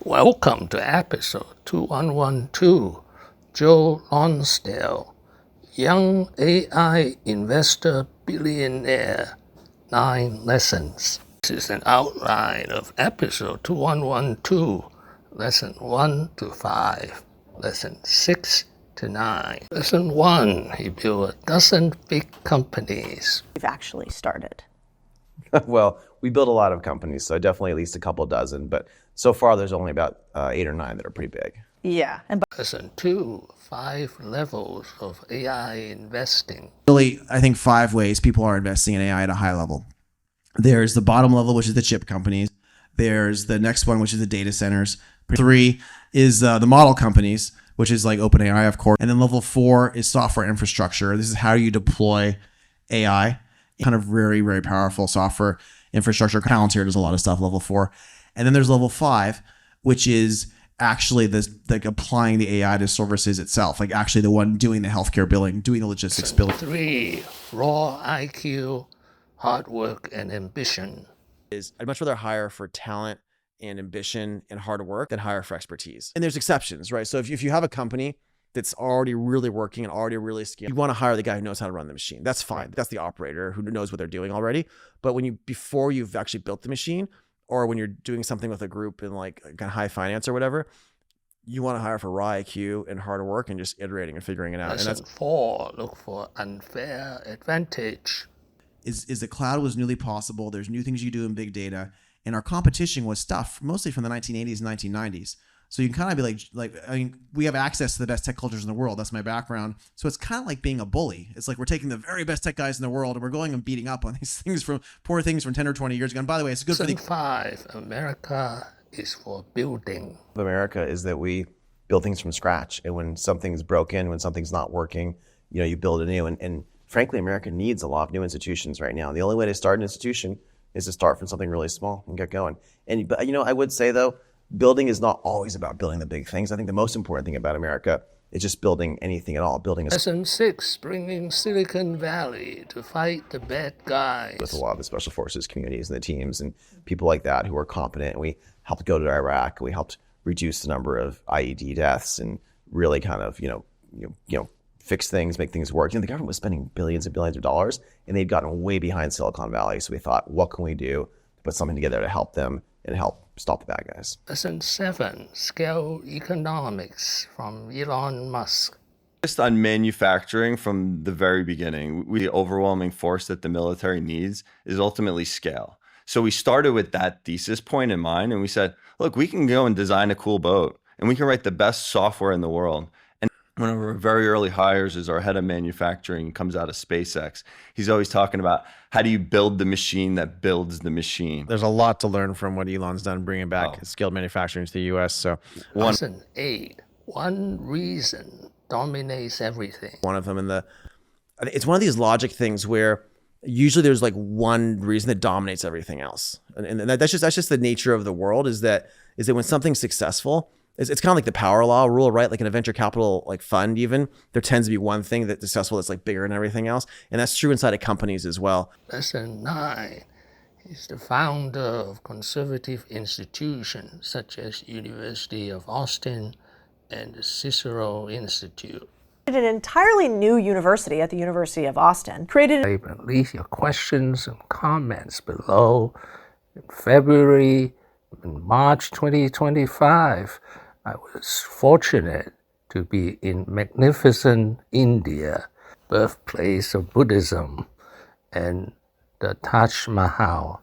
Welcome to episode 2112. Joe Lonsdale, Young AI Investor Billionaire, 9 Lessons. This is an outline of episode 2112, lesson 1 to 5, lesson 6 to 9. Lesson 1, he built a dozen big companies. We've actually started. Well, we build a lot of companies, so definitely at least a couple dozen, but so far there's only about 8 or 9 that are pretty big. Yeah. And Lesson 2, 5 levels of AI investing. Really, I think 5 ways people are investing in AI at a high level. There's the bottom level, which is the chip companies. There's the next one, which is the data centers. 3 is the model companies, which is like OpenAI, of course. And then level 4 is software infrastructure. This is how you deploy AI. Kind of very, very powerful software infrastructure. Palantir does a lot of stuff, level 4. And then there's level 5, which is actually this, like applying the AI to services itself, like actually the one doing the healthcare billing, doing the logistics billing. 3, Raw IQ, Hard Work, and Ambition. I'd much rather hire for talent and ambition and hard work than hire for expertise. And there's exceptions, right? So if you have a company that's already really working and already really skilled, you want to hire the guy who knows how to run the machine. That's fine. That's the operator who knows what they're doing already. But before you've actually built the machine, or when you're doing something with a group in like kind of high finance or whatever, you want to hire for raw IQ and hard work and just iterating and figuring it out. Lesson And that's 4, look for unfair advantage. is the cloud was newly possible. There's new things you do in big data, and our competition was stuff mostly from the 1980s and 1990s. So you can kind of be like, I mean, we have access to the best tech cultures in the world. That's my background. So it's kind of like being a bully. It's like we're taking the very best tech guys in the world and we're going and beating up on these things from 10 or 20 years ago. And by the way, it's good Lesson for the 5, America is for building. America is that we build things from scratch, and when something's broken, when something's not working, you build it new. And frankly, America needs a lot of new institutions right now. And the only way to start an institution is to start from something really small and get going. But I would say though, building is not always about building the big things. I think the most important thing about America is just building anything at all. Lesson 6, bringing Silicon Valley to fight the bad guys. With a lot of the special forces communities and the teams and people like that who are competent. And we helped go to Iraq. We helped reduce the number of IED deaths and really kind of, fix things, make things work. The government was spending billions and billions of dollars, and they'd gotten way behind Silicon Valley. So we thought, what can we do to put something together to help them and help stop the bad guys? Lesson 7, scale economics from Elon Musk. Just on manufacturing from the very beginning, the overwhelming force that the military needs is ultimately scale. So we started with that thesis point in mind, and we said, look, we can go and design a cool boat, and we can write the best software in the world. One of our very early hires is our head of manufacturing, comes out of SpaceX. He's always talking about how do you build the machine that builds the machine. There's a lot to learn from what Elon's done, bringing back skilled manufacturing to the U.S. So Lesson 8, one reason dominates everything. One of them it's one of these logic things where usually there's like one reason that dominates everything else. And that's just the nature of the world is that when something's successful, it's kind of like the power law rule, right? Like in a venture capital like fund even, there tends to be one thing that's successful that's like bigger than everything else. And that's true inside of companies as well. Lesson 9, he's the founder of conservative institutions such as University of Austin and the Cicero Institute. an entirely new university at the University of Austin. Created. Leave your questions and comments below. In February and March 2025, I was fortunate to be in magnificent India, birthplace of Buddhism, and the Taj Mahal.